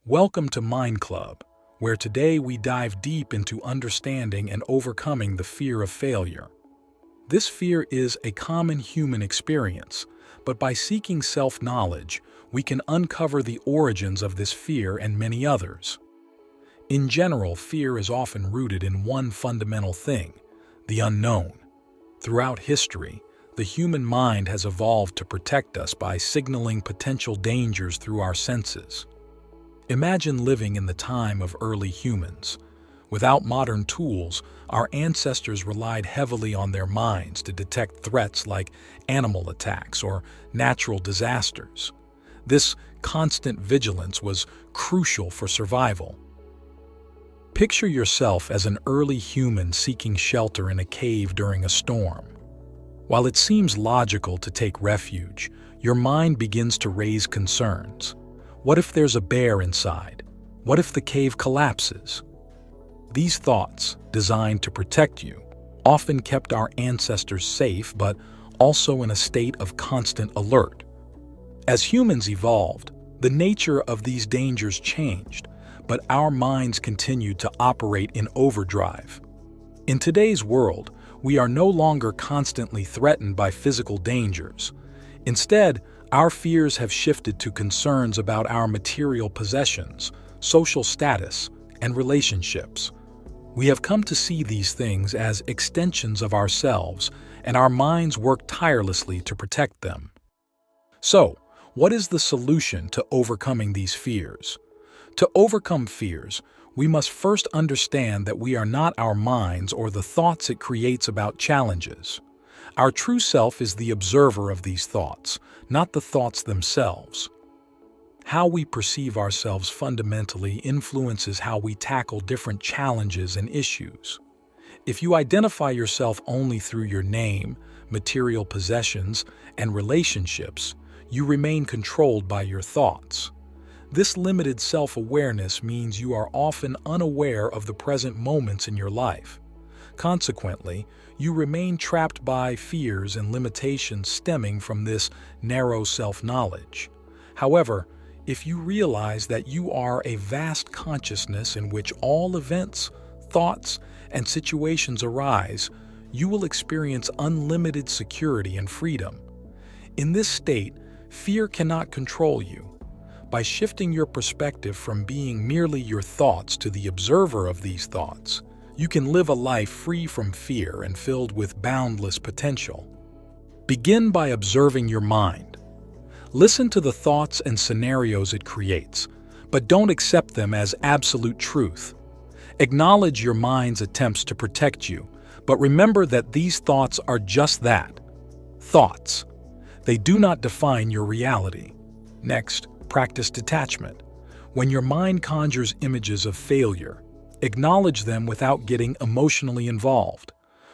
Welcome to Mind Club, where today we dive deep into understanding and overcoming the fear of failure. This fear is a common human experience, but by seeking self-knowledge, we can uncover the origins of this fear and many others. In general, fear is often rooted in one fundamental thing: the unknown. Throughout history, the human mind has evolved to protect us by signaling potential dangers through our senses. Imagine living in the time of early humans. Without modern tools, our ancestors relied heavily on their minds to detect threats like animal attacks or natural disasters. This constant vigilance was crucial for survival. Picture yourself as an early human seeking shelter in a cave during a storm. While it seems logical to take refuge, your mind begins to raise concerns. What if there's a bear inside? What if the cave collapses? These thoughts, designed to protect you, often kept our ancestors safe, but also in a state of constant alert. As humans evolved, the nature of these dangers changed, but our minds continued to operate in overdrive. In today's world, we are no longer constantly threatened by physical dangers. Instead, our fears have shifted to concerns about our material possessions, social status, and relationships. We have come to see these things as extensions of ourselves, and our minds work tirelessly to protect them. So, what is the solution to overcoming these fears? To overcome fears, we must first understand that we are not our minds or the thoughts it creates about challenges. Our true self is the observer of these thoughts, not the thoughts themselves. How we perceive ourselves fundamentally influences how we tackle different challenges and issues. If you identify yourself only through your name, material possessions, and relationships, you remain controlled by your thoughts. This limited self-awareness means you are often unaware of the present moments in your life. Consequently, you remain trapped by fears and limitations stemming from this narrow self-knowledge. However, if you realize that you are a vast consciousness in which all events, thoughts, and situations arise, you will experience unlimited security and freedom. In this state, fear cannot control you. By shifting your perspective from being merely your thoughts to the observer of these thoughts, you can live a life free from fear and filled with boundless potential. Begin by observing your mind. Listen to the thoughts and scenarios it creates, but don't accept them as absolute truth. Acknowledge your mind's attempts to protect you, but remember that these thoughts are just that: thoughts. They do not define your reality. Next, practice detachment. When your mind conjures images of failure, acknowledge them without getting emotionally involved.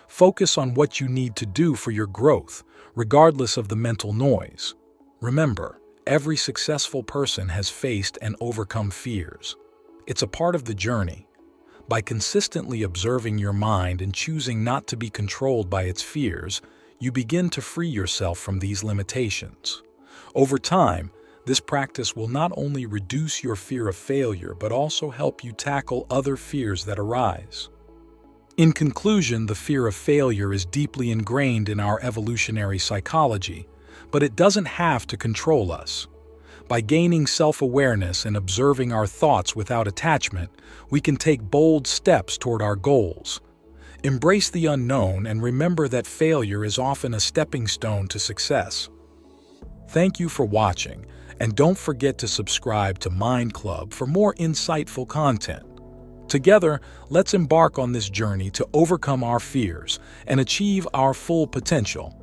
Focus on what you need to do for your growth, regardless of the mental noise. Remember, every successful person has faced and overcome fears. It's a part of the journey. By consistently observing your mind and choosing not to be controlled by its fears, you begin to free yourself from these limitations. Over time, this practice will not only reduce your fear of failure, but also help you tackle other fears that arise. In conclusion, the fear of failure is deeply ingrained in our evolutionary psychology, but it doesn't have to control us. By gaining self-awareness and observing our thoughts without attachment, we can take bold steps toward our goals. Embrace the unknown and remember that failure is often a stepping stone to success. Thank you for watching, and don't forget to subscribe to Mind Club for more insightful content. Together, let's embark on this journey to overcome our fears and achieve our full potential.